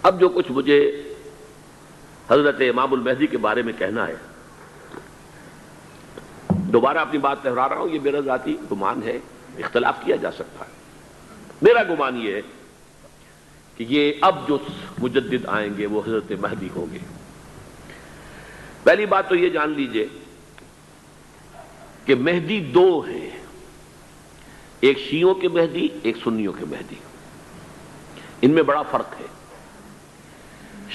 اب جو کچھ مجھے حضرت امام المہدی کے بارے میں کہنا ہے، دوبارہ اپنی بات دہرا رہا ہوں، یہ میرا ذاتی گمان ہے، اختلاف کیا جا سکتا ہے۔ میرا گمان یہ ہے کہ یہ اب جو مجدد آئیں گے وہ حضرت مہدی ہوں گے۔ پہلی بات تو یہ جان لیجئے کہ مہدی دو ہیں، ایک شیعوں کے مہدی، ایک سنیوں کے مہدی، ان میں بڑا فرق ہے۔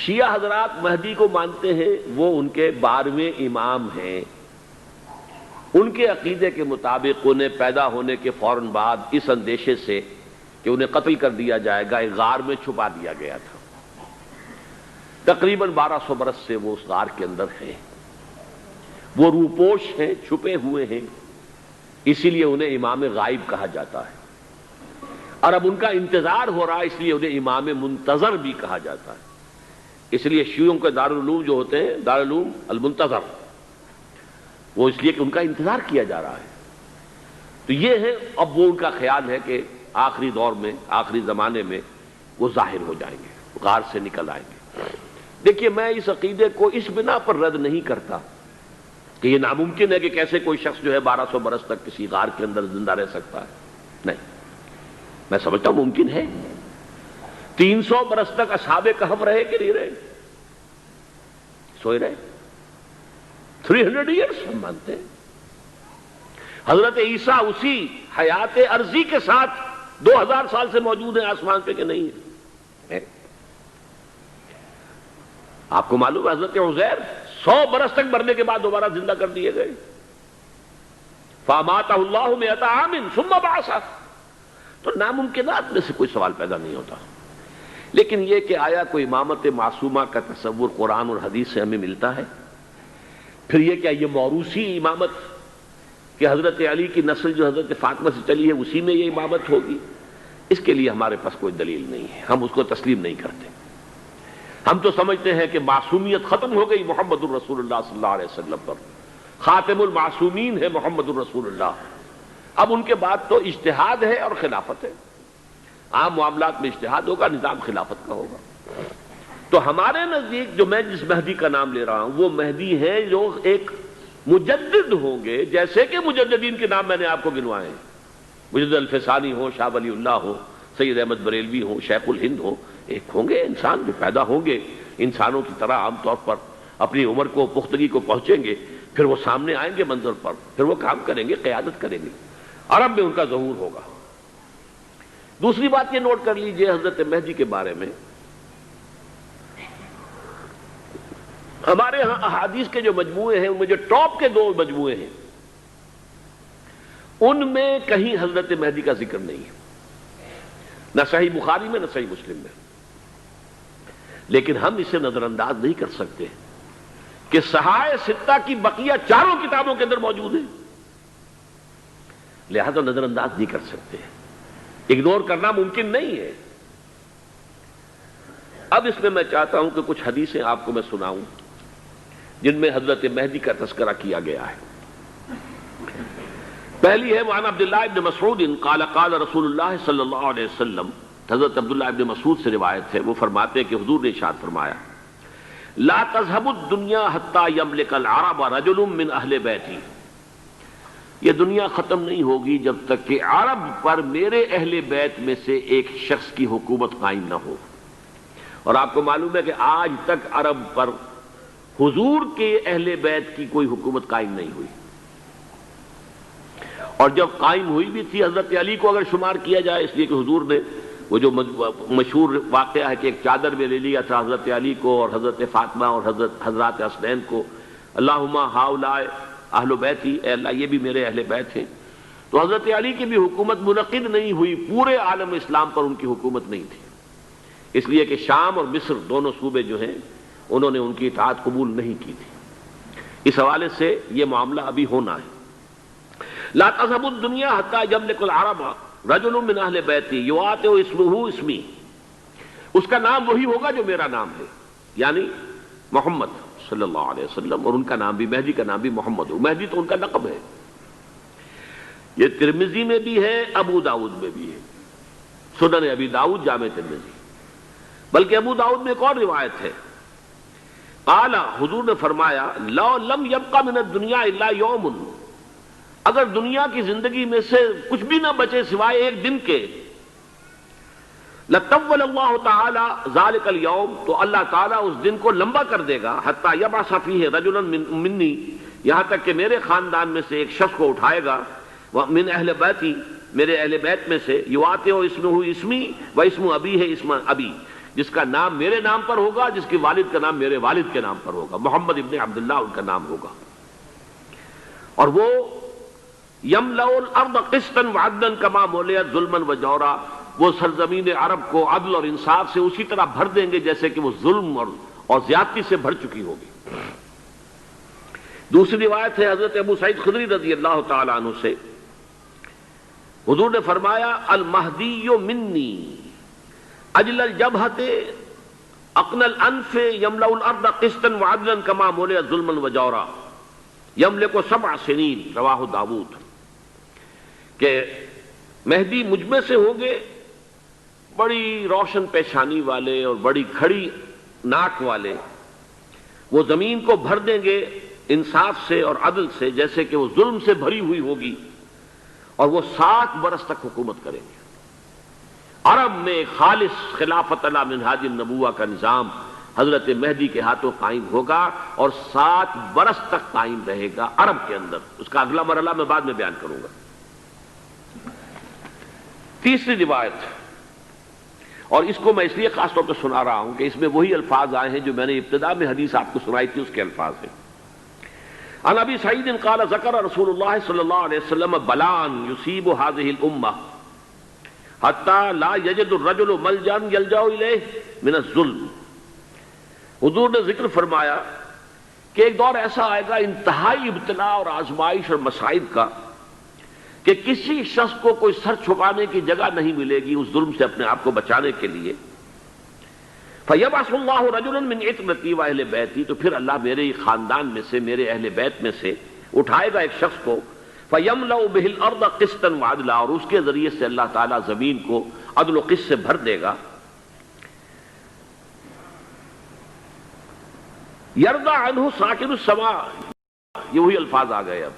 شیعہ حضرات مہدی کو مانتے ہیں، وہ ان کے 12ویں امام ہیں، ان کے عقیدے کے مطابق انہیں پیدا ہونے کے فوراً بعد اس اندیشے سے کہ انہیں قتل کر دیا جائے گا ایک غار میں چھپا دیا گیا تھا۔ تقریباً 1200 برس سے وہ اس غار کے اندر ہیں، وہ روپوش ہیں، چھپے ہوئے ہیں، اسی لیے انہیں امام غائب کہا جاتا ہے، اور اب ان کا انتظار ہو رہا ہے، اس لیے انہیں امام منتظر بھی کہا جاتا ہے۔ اس لیے شیعوں کے دارالعلوم جو ہوتے ہیں دارالعلوم المنتظر، وہ اس لیے کہ ان کا انتظار کیا جا رہا ہے۔ تو یہ ہے، اب وہ ان کا خیال ہے کہ آخری دور میں، آخری زمانے میں وہ ظاہر ہو جائیں گے، غار سے نکل آئیں گے۔ دیکھیے، میں اس عقیدے کو اس بنا پر رد نہیں کرتا کہ یہ ناممکن ہے کہ کیسے کوئی شخص جو ہے 1200 برس تک کسی غار کے اندر زندہ رہ سکتا ہے، نہیں، میں سمجھتا ہوں ممکن ہے۔ 300 برس تک اصحاب کہف رہے کہ نہیں رہے؟ سوئے رہے۔ 300 ایئرس ہم مانتے ہیں۔ حضرت عیسیٰ اسی حیات عرضی کے ساتھ 2000 سال سے موجود ہیں آسمان پہ کہ نہیں ہے؟ آپ کو معلوم ہے حضرت عزیر 100 برس تک مرنے کے بعد دوبارہ زندہ کر دیے گئے۔ فَأَمَاتَهُ اللَّهُ مِئَةَ عَامٍ ثُمَّ بَعَثَهُ۔ تو ناممکنات میں سے کوئی سوال پیدا نہیں ہوتا، لیکن یہ کہ آیا کوئی امامت معصومہ کا تصور قرآن اور حدیث سے ہمیں ملتا ہے؟ پھر یہ کیا یہ موروثی امامت کہ حضرت علی کی نسل جو حضرت فاطمہ سے چلی ہے اسی میں یہ امامت ہوگی؟ اس کے لیے ہمارے پاس کوئی دلیل نہیں ہے، ہم اس کو تسلیم نہیں کرتے۔ ہم تو سمجھتے ہیں کہ معصومیت ختم ہو گئی محمد الرسول اللہ صلی اللہ علیہ وسلم پر، خاتم المعصومین ہے محمد الرسول اللہ۔ اب ان کے بعد تو اجتہاد ہے اور خلافت ہے، عام معاملات میں اجتہاد ہوگا، نظام خلافت کا ہوگا۔ تو ہمارے نزدیک جو میں جس مہدی کا نام لے رہا ہوں وہ مہدی ہیں جو ایک مجدد ہوں گے، جیسے کہ مجددین کے نام میں نے آپ کو گنوائے ہیں، مجدد الفسانی ہو، شاہ ولی اللہ ہو، سید احمد بریلوی ہو، شیخ الہند ہو، ایک ہوں گے انسان جو پیدا ہوں گے انسانوں کی طرح، عام طور پر اپنی عمر کو، پختگی کو پہنچیں گے، پھر وہ سامنے آئیں گے منظر پر، پھر وہ کام کریں گے، قیادت کریں گے، عرب میں ان کا ظہور ہوگا۔ دوسری بات یہ نوٹ کر لیجئے حضرت مہدی کے بارے میں، ہمارے ہاں احادیث کے جو مجموعے ہیں ان میں جو ٹاپ کے 2 مجموعے ہیں ان میں کہیں حضرت مہدی کا ذکر نہیں ہے، نہ صحیح بخاری میں نہ صحیح مسلم میں، لیکن ہم اسے نظر انداز نہیں کر سکتے کہ صحائح ستہ کی بقیہ 4 کتابوں کے اندر موجود ہیں، لہذا نظر انداز نہیں کر سکتے، اگنور کرنا ممکن نہیں ہے۔ اب اس میں میں چاہتا ہوں کہ کچھ حدیثیں آپ کو میں سناؤں جن میں حضرت مہدی کا تذکرہ کیا گیا ہے۔ پہلی ہے وعن عبداللہ ابن مسعود قال قال رسول اللہ صلی اللہ علیہ وسلم، حضرت عبداللہ ابن مسعود سے روایت ہے، وہ فرماتے ہیں کہ حضور نے ارشاد فرمایا لا تذهب الدنيا حتى يملك العرب رجل من اہل بیتی، یہ دنیا ختم نہیں ہوگی جب تک کہ عرب پر میرے اہل بیت میں سے ایک شخص کی حکومت قائم نہ ہو۔ اور آپ کو معلوم ہے کہ آج تک عرب پر حضور کے اہل بیت کی کوئی حکومت قائم نہیں ہوئی، اور جب قائم ہوئی بھی تھی حضرت علی کو اگر شمار کیا جائے، اس لیے کہ حضور نے وہ جو مشہور واقعہ ہے کہ ایک چادر میں لے لیا تھا حضرت علی کو اور حضرت فاطمہ اور حضرات حسنین کو، اللہم ہؤلاء اہل بیتی، اے اللہ یہ بھی میرے اہل بیت ہیں۔ تو حضرت علی کی بھی حکومت منعقد نہیں ہوئی، پورے عالم اسلام پر ان کی حکومت نہیں تھی، اس لیے کہ شام اور مصر دونوں صوبے جو ہیں انہوں نے ان کی اطاعت قبول نہیں کی تھی۔ اس حوالے سے یہ معاملہ ابھی ہونا ہے۔ لا تذهب الدنيا حتى يملك العرب رجل من اہل بیتی یواطئ اسمہ اسمی، اس کا نام وہی ہوگا جو میرا نام ہے، یعنی محمد صلی اللہ علیہ وسلم، اور ان کا نام بھی، مہدی کا نام بھی محمد ہو، مہدی تو ان کا لقب ہے۔ یہ ترمذی میں بھی ہے، ابو داؤد میں بھی ہے، سنن ابی داؤد، جامع ترمذی۔ بلکہ ابو داؤد میں ایک اور روایت ہے، قال، حضور نے فرمایا، لو لم یبق من الدنیا الا یوم، اگر دنیا کی زندگی میں سے کچھ بھی نہ بچے سوائے ایک دن کے، لطول اللہ تعالی ذلک اليوم، تو اللہ تعالیٰ اس دن کو لمبا کر دے گا، حتی یبعث فیہ رجلا منی، یہاں تک کہ میرے خاندان میں سے ایک شخص کو اٹھائے گا، من اہل بیتی، میرے اہل بیت میں سے، یواطئ اسمہ اسمی و اسم ابیہ اسم ابی، جس کا نام میرے نام پر ہوگا، جس کے والد کا نام میرے والد کے نام پر ہوگا، محمد ابن عبداللہ ان کا نام ہوگا، اور وہ یملأ الارض قسطا وعدلا کما ملئت ظلما وجورا، وہ سرزمین عرب کو عدل اور انصاف سے اسی طرح بھر دیں گے جیسے کہ وہ ظلم اور زیادتی سے بھر چکی ہوگی۔ دوسری روایت ہے حضرت ابو سعید خدری رضی اللہ تعالی عنہ سے، حضور نے فرمایا، المہدی منی اجل الجبہۃ اقن الانف یملأ الارض قسطا وعدلا کما ملئت ظلما وجورا یملک 7 سنین، رواہ داود، کہ مہدی مجھ میں سے ہوں گے بڑی روشن پیشانی والے اور بڑی کھڑی ناک والے، وہ زمین کو بھر دیں گے انصاف سے اور عدل سے جیسے کہ وہ ظلم سے بھری ہوئی ہوگی، اور وہ 7 برس تک حکومت کریں گے۔ عرب میں خالص خلافت علی منہاج النبوہ کا نظام حضرت مہدی کے ہاتھوں قائم ہوگا اور 7 برس تک قائم رہے گا عرب کے اندر، اس کا اگلا مرحلہ میں بعد میں بیان کروں گا۔ تیسری روایت، اور اس کو میں اس لیے خاص طور پہ سنا رہا ہوں کہ اس میں وہی الفاظ آئے ہیں جو میں نے ابتدا میں حدیث آپ کو سنائی تھی، اس کے الفاظ ہیں۔ عن ابی سعید قال ذکر رسول اللہ صلی اللہ علیہ وسلم بلان یصیب هذه الامہ حتی لا یجد الرجل ملجا یلجا الیہ من الظلم، حضور نے ذکر فرمایا کہ ایک دور ایسا آئے گا انتہائی ابتلا اور آزمائش اور مصائب کا کہ کسی شخص کو کوئی سر چھپانے کی جگہ نہیں ملے گی اس ظلم سے اپنے آپ کو بچانے کے لیے۔ فَيَبْعَثُ اللَّهُ رَجُلًا مِّنْ عِتْرَتِي وَأَهْلِ بَيْتِي، تو پھر اللہ میرے خاندان میں سے، میرے اہل بیت میں سے اٹھائے گا ایک شخص کو، فَيَمْلَأُ بِهِ الْأَرْضَ قِسْطًا وَعَدْلًا، اور اس کے ذریعے سے اللہ تعالیٰ زمین کو عدل و قسط سے بھر دے گا۔ يَرْضَى عَنْهُ سَاكِنُ السَّمَاءِ، یہ وہی الفاظ آ گئے، اب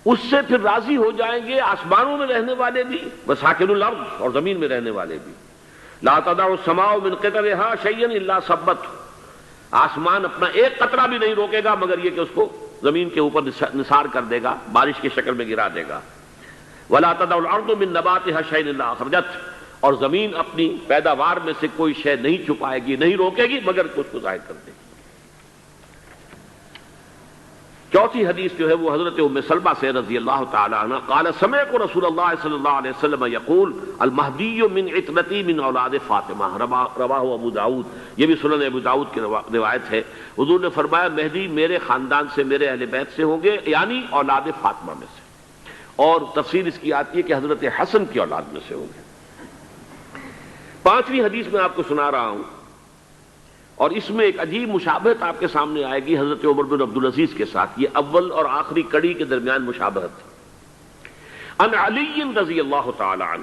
اس سے پھر راضی ہو جائیں گے آسمانوں میں رہنے والے بھی، وَسَاكِنُ الْأَرْضِ، اور زمین میں رہنے والے بھی۔ لا تدع السماء من قطرها شيئا الا ثبته، آسمان اپنا ایک قطرہ بھی نہیں روکے گا مگر یہ کہ اس کو زمین کے اوپر نثار کر دے گا، بارش کی شکل میں گرا دے گا۔ ولا تدع الارض من نباتها شيئا الا اخرجته، اور زمین اپنی پیداوار میں سے کوئی شے نہیں چھپائے گی، نہیں روکے گی مگر اس کو ظاہر کر دے گی۔ چوتھی حدیث جو ہے وہ حضرت ام سلمہ سے رضی اللہ تعالی عنہ، قال سمعت رسول اللہ صلی اللہ علیہ وسلم یقول المہدی من عترتی من اولاد فاطمہ، رواہ ابو داؤد، یہ بھی سنن ابو داؤد کی روایت ہے۔ حضور نے فرمایا مہدی میرے خاندان سے، میرے اہل بیت سے ہوں گے، یعنی اولاد فاطمہ میں سے، اور تفسیر اس کی آتی ہے کہ حضرت حسن کی اولاد میں سے ہوں گے۔ پانچویں حدیث میں آپ کو سنا رہا ہوں، اور اس میں ایک عجیب مشابہت آپ کے سامنے آئے گی حضرت عمر بن عبدالعزیز کے ساتھ، یہ اول اور آخری کڑی کے درمیان مشابہت۔ عن علی رضی اللہ تعالی عنہ،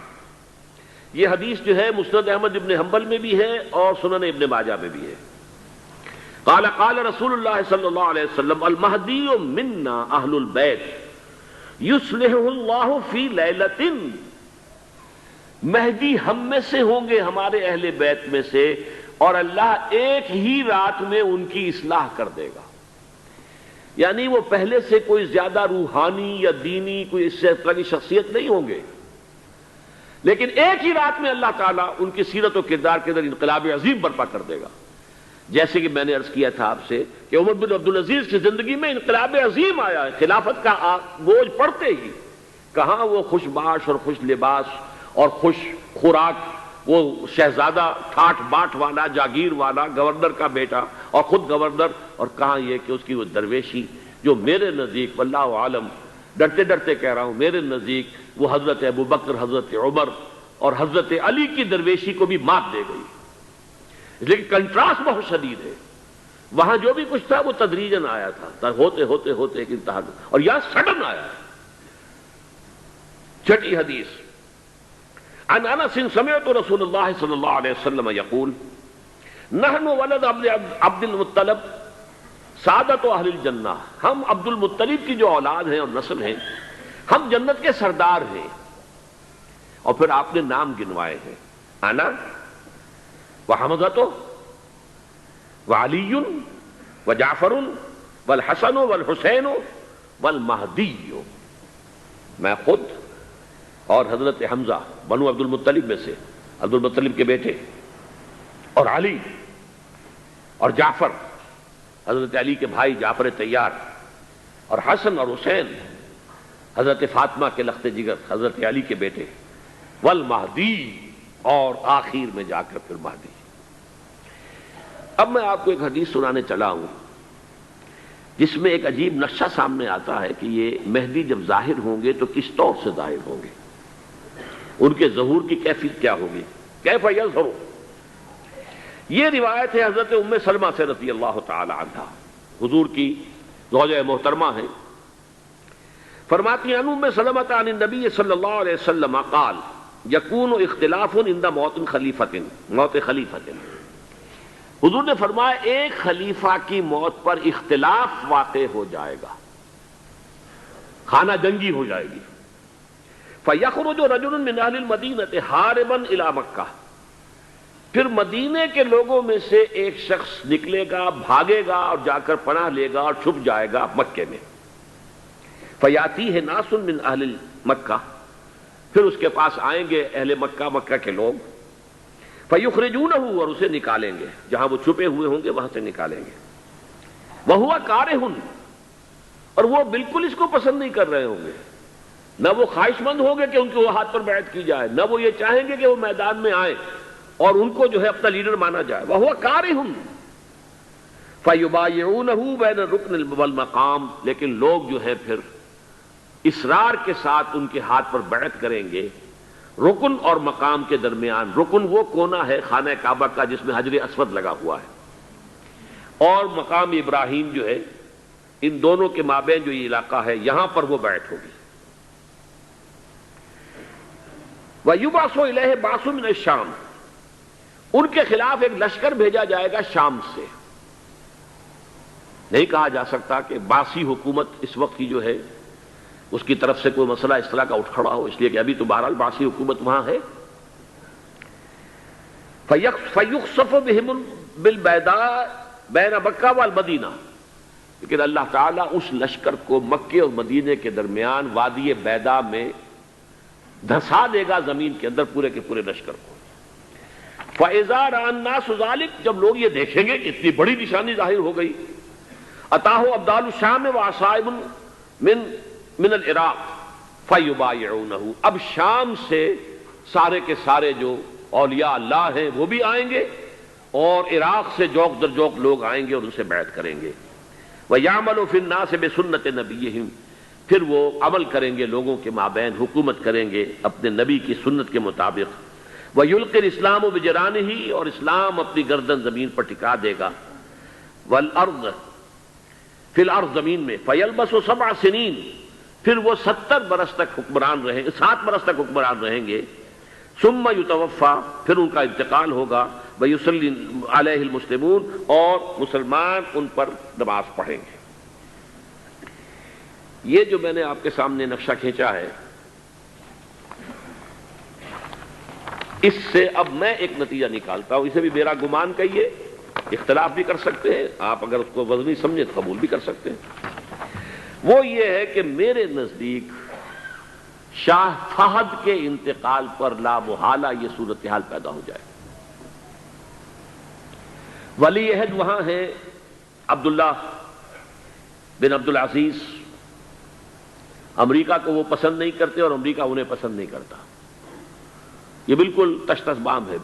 یہ حدیث جو ہے مسند احمد ابن حنبل میں بھی ہے اور سنن ابن ماجہ میں بھی ہے۔ قال قال رسول اللہ صلی اللہ علیہ وسلم المہدی منا اہل البیت یصلح اللہ فی لیلۃ، مہدی ہم میں سے ہوں گے، ہمارے اہل بیت میں سے، اور اللہ ایک ہی رات میں ان کی اصلاح کر دے گا، یعنی وہ پہلے سے کوئی زیادہ روحانی یا دینی کوئی اس طرح کی شخصیت نہیں ہوں گے، لیکن ایک ہی رات میں اللہ تعالیٰ ان کی سیرت و کردار کے اندر انقلاب عظیم برپا کر دے گا۔ جیسے کہ میں نے عرض کیا تھا آپ سے کہ عمر بن عبدالعزیز کی زندگی میں انقلاب عظیم آیا ہے، خلافت کا بوجھ پڑتے ہی کہاں وہ خوش باش اور خوش لباس اور خوش خوراک، وہ شہزادہ ٹھاٹ باٹ والا، جاگیر والا، گورنر کا بیٹا اور خود گورنر، اور کہاں یہ کہ اس کی وہ درویشی جو میرے نزدیک واللہ عالم، ڈرتے ڈرتے کہہ رہا ہوں، میرے نزدیک وہ حضرت ابو بکر، حضرت عمر اور حضرت علی کی درویشی کو بھی مات دے گئی، لیکن کنٹراسٹ بہت شدید ہے۔ وہاں جو بھی کچھ تھا وہ تدریجاً آیا تھا، ہوتے ہوتے ہوتے ایک انتہا، اور یہاں سڈن آیا۔ چھٹی حدیث، عن انس سمعت رسول اللہ صلی اللہ علیہ وسلم یقول، نحن ولد عبد المطلب سعادت و اہل الجنہ، ہم عبد المطلب کی جو اولاد ہیں اور نسل ہیں، ہم جنت کے سردار ہیں. اور پھر آپ نے نام گنوائے ہیں، انا وحمزۃ وعلی وجعفر والحسن والحسین والمہدی. میں خود اور حضرت حمزہ بنو عبد المطلب میں سے، عبد المطلب کے بیٹے، اور علی اور جعفر حضرت علی کے بھائی جعفر طیار، اور حسن اور حسین حضرت فاطمہ کے لخت جگر حضرت علی کے بیٹے، والمہدی، اور آخر میں جا کر پھر مہدی. اب میں آپ کو ایک حدیث سنانے چلا ہوں جس میں ایک عجیب نقشہ سامنے آتا ہے کہ یہ مہدی جب ظاہر ہوں گے تو کس طور سے ظاہر ہوں گے، ان کے ظہور کی کیفیت کیا ہوگی، کیف یظہر. یہ روایت ہے حضرت ام سلمہ سے رضی اللہ تعالی عنہا، حضور کی زوجہ محترمہ ہیں. فرماتی ہیں ام سلمہ عن النبی صلی اللہ علیہ وسلم قال یکون اختلاف عند موت خلیفۃ. حضور نے فرمایا ایک خلیفہ کی موت پر اختلاف واقع ہو جائے گا، خانہ جنگی ہو جائے گی. فیخرج رجل من اہل المدینہ ہاربا الی مکہ، پھر مدینے کے لوگوں میں سے ایک شخص نکلے گا، بھاگے گا اور جا کر پناہ لے گا اور چھپ جائے گا مکے میں. فیاتیہ ناس من اہل مکہ، پھر اس کے پاس آئیں گے اہل مکہ، مکہ کے لوگ. فیخرجونہ، اور اسے نکالیں گے، جہاں وہ چھپے ہوئے ہوں گے وہاں سے نکالیں گے. وہو کارہ، اور وہ بالکل اس کو پسند نہیں کر رہے ہوں گے، نہ وہ خواہش مند ہوں گے کہ ان کے ہاتھ پر بیعت کی جائے، نہ وہ یہ چاہیں گے کہ وہ میدان میں آئیں اور ان کو جو ہے اپنا لیڈر مانا جائے. وہو کارہ فیبایعونہ بین الرکن والمقام، لیکن لوگ جو ہے پھر اصرار کے ساتھ ان کے ہاتھ پر بیعت کریں گے رکن اور مقام کے درمیان. رکن وہ کونا ہے خانہ کعبہ کا جس میں حجر اسود لگا ہوا ہے، اور مقام ابراہیم جو ہے، ان دونوں کے مابین جو یہ علاقہ ہے یہاں پر وہ بیعت ہوگی. وَيُبْعَثُ إِلَيْهِ بَعْثٌ مِنَ الشَّامِ، ان کے خلاف ایک لشکر بھیجا جائے گا شام سے. نہیں کہا جا سکتا کہ باسی حکومت اس وقت کی جو ہے اس کی طرف سے کوئی مسئلہ اس طرح کا اٹھ کھڑا ہو، اس لیے کہ ابھی تو بہرحال باسی حکومت وہاں ہے. فَيُخْسَفُ بِهِمُ بِالْبَيْضَاءِ بَيْنَ مَكَّةَ وَالْمَدِينَةِ، لیکن اللہ تعالیٰ اس لشکر کو مکے اور مدینے کے درمیان وادی بیضاء میں دھسا دے گا زمین کے اندر پورے کے پورے لشکر کو. فَإِذَا رَأَى النَّاسُ ذَلِكَ، جب لوگ یہ دیکھیں گے کہ اتنی بڑی نشانی ظاہر ہو گئی، أَتَاهُ أَبْدَالُ الشَّامِ وَعَصَائِبٌ من العراق فیبایعونہ، اب شام سے سارے کے سارے جو اولیاء اللہ ہیں وہ بھی آئیں گے، اور عراق سے جوق در جوق لوگ آئیں گے اور ان سے بیعت کریں گے. وَيَعْمَلُ فِي النَّاسِ بِسُنَّةِ نَبِيِّهِمْ، پھر وہ عمل کریں گے لوگوں کے مابین، حکومت کریں گے اپنے نبی کی سنت کے مطابق. وَيُلْقِي الْإِسْلَامُ بِجَرَانِهِ، اور اسلام اپنی گردن زمین پر ٹکا دے گا. وَالْأَرْض فِي الْأَرْض، زمین میں. فَيَلْبَسُ 7 سنین، پھر وہ 7 برس تک حکمران رہیں گے. ثم یتوفا، پھر ان کا انتقال ہوگا. ویصلی علیہ المسلمون، اور مسلمان ان پر نماز پڑھیں گے. یہ جو میں نے آپ کے سامنے نقشہ کھینچا ہے، اس سے اب میں ایک نتیجہ نکالتا ہوں. اسے بھی میرا گمان کہیے، اختلاف بھی کر سکتے ہیں آپ، اگر اس کو وزنی سمجھے تو قبول بھی کر سکتے ہیں. وہ یہ ہے کہ میرے نزدیک شاہ فہد کے انتقال پر لا محالہ یہ صورتحال پیدا ہو جائے. ولی عہد وہاں ہیں عبداللہ بن عبد العزیز. امریکہ کو وہ پسند نہیں کرتے اور امریکہ انہیں پسند نہیں کرتا. یہ بالکل تش تش بام ہے.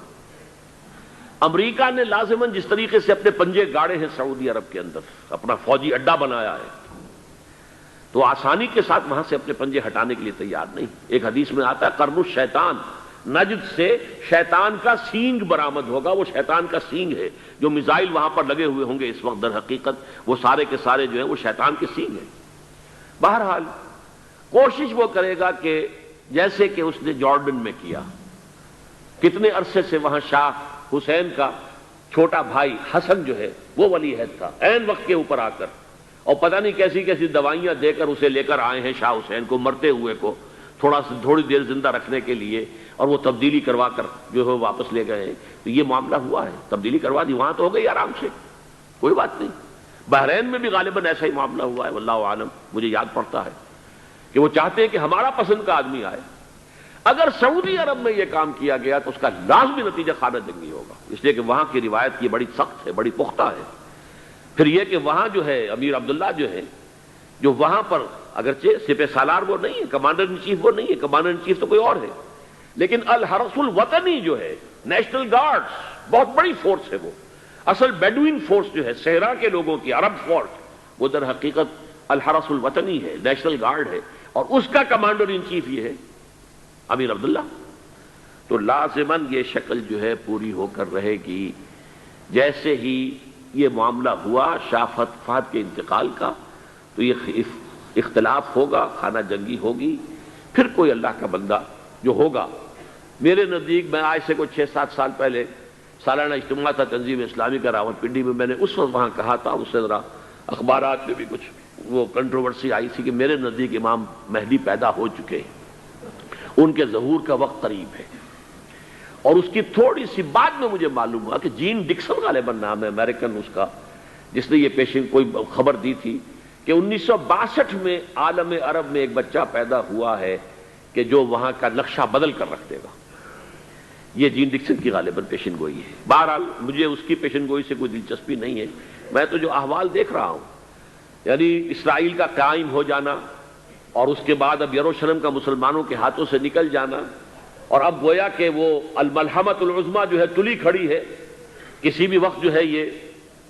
امریکہ نے لازماً جس طریقے سے اپنے پنجے گاڑے ہیں سعودی عرب کے اندر، اپنا فوجی اڈا بنایا ہے، تو آسانی کے ساتھ وہاں سے اپنے پنجے ہٹانے کے لیے تیار نہیں. ایک حدیث میں آتا ہے قرن الشیطان، نجد سے شیطان کا سینگ برآمد ہوگا. وہ شیطان کا سینگ ہے. جو میزائل وہاں پر لگے ہوئے ہوں گے اس وقت، در حقیقت وہ سارے کے سارے جو ہیں وہ شیطان کے سینگ ہیں. بہرحال کوشش وہ کرے گا کہ جیسے کہ اس نے جارڈن میں کیا، کتنے عرصے سے وہاں شاہ حسین کا چھوٹا بھائی حسن جو ہے وہ ولی عہد تھا، عین وقت کے اوپر آ کر، اور پتہ نہیں کیسی کیسی دوائیاں دے کر اسے لے کر آئے ہیں شاہ حسین کو، مرتے ہوئے کو تھوڑی دیر زندہ رکھنے کے لیے، اور وہ تبدیلی کروا کر جو ہے واپس لے گئے ہیں۔ تو یہ معاملہ ہوا ہے، تبدیلی کروا دی، وہاں تو ہو گئی آرام سے، کوئی بات نہیں۔ بحرین میں بھی غالباً ایسا ہی معاملہ ہوا ہے، واللہ عالم، مجھے یاد پڑتا ہے کہ وہ چاہتے ہیں کہ ہمارا پسند کا آدمی آئے۔ اگر سعودی عرب میں یہ کام کیا گیا تو اس کا لازمی نتیجہ خانہ جنگی ہوگا، اس لیے کہ وہاں کی روایت یہ بڑی سخت ہے، بڑی پختہ ہے۔ پھر یہ کہ وہاں جو ہے امیر عبداللہ جو ہے، جو وہاں پر اگرچہ سپہ سالار وہ نہیں ہے، کمانڈر ان چیف وہ نہیں ہے، کمانڈر ان چیف تو کوئی اور ہے، لیکن الحرس الوطنی جو ہے، نیشنل گارڈز، بہت بڑی فورس ہے وہ، اصل بیڈوین فورس جو ہے صحرا کے لوگوں کی، عرب فورس، وہ در حقیقت الحرس الوطنی ہے، نیشنل گارڈ ہے، اور اس کا کمانڈر ان چیف یہ ہے امیر عبداللہ۔ تو لازماً یہ شکل جو ہے پوری ہو کر رہے گی۔ جیسے ہی یہ معاملہ ہوا شاہ فہد کے انتقال کا، تو یہ اختلاف ہوگا، خانہ جنگی ہوگی، پھر کوئی اللہ کا بندہ جو ہوگا۔ میرے نزدیک، میں آج سے کوئی 6-7 سال پہلے سالانہ اجتماع تھا تنظیم اسلامی کا راولپنڈی میں، میں نے اس وقت وہاں کہا تھا، اس سے ذرا اخبارات میں بھی کچھ وہ کنٹروورسی آئی تھی کہ میرے نزدیک امام مہدی پیدا ہو چکے ہیں، ان کے ظہور کا وقت قریب ہے۔ اور اس کی تھوڑی سی بعد میں مجھے معلوم ہوا کہ جین ڈکسن غالباً نام ہے امریکن اس کا، جس نے یہ پیشن کوئی خبر دی تھی کہ 1962 میں عالم عرب میں ایک بچہ پیدا ہوا ہے کہ جو وہاں کا نقشہ بدل کر رکھ دے گا۔ یہ جین ڈکسن کی غالباً پیشن گوئی ہے۔ بہرحال مجھے اس کی پیشن گوئی سے کوئی دلچسپی نہیں ہے، میں تو جو احوال دیکھ رہا ہوں، یعنی اسرائیل کا قائم ہو جانا، اور اس کے بعد اب یروشلم کا مسلمانوں کے ہاتھوں سے نکل جانا، اور اب گویا کہ وہ الملحمۃ العظمیٰ جو ہے تلی کھڑی ہے، کسی بھی وقت جو ہے یہ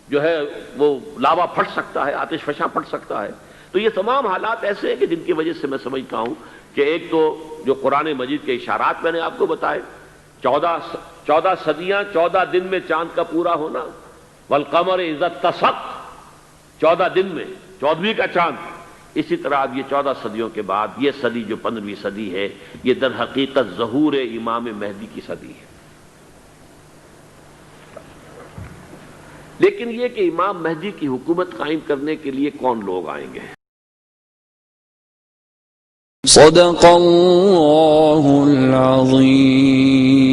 جو ہے وہ لاوا پھٹ سکتا ہے، آتش فشاں پھٹ سکتا ہے۔ تو یہ تمام حالات ایسے ہیں کہ جن کی وجہ سے میں سمجھتا ہوں کہ ایک تو جو قرآن مجید کے اشارات میں نے آپ کو بتائے، 14 صدیاں، 14 دن میں چاند کا پورا ہونا، والقمر اذا اتسق، 14 دن میں 14ویں کا چاند۔ اسی طرح اب یہ 14 صدیوں کے بعد یہ صدی جو 15ویں صدی ہے، یہ در حقیقت ظہور امام مہدی کی صدی ہے۔ لیکن یہ کہ امام مہدی کی حکومت قائم کرنے کے لیے کون لوگ آئیں گے؟ صدق اللہ العظیم۔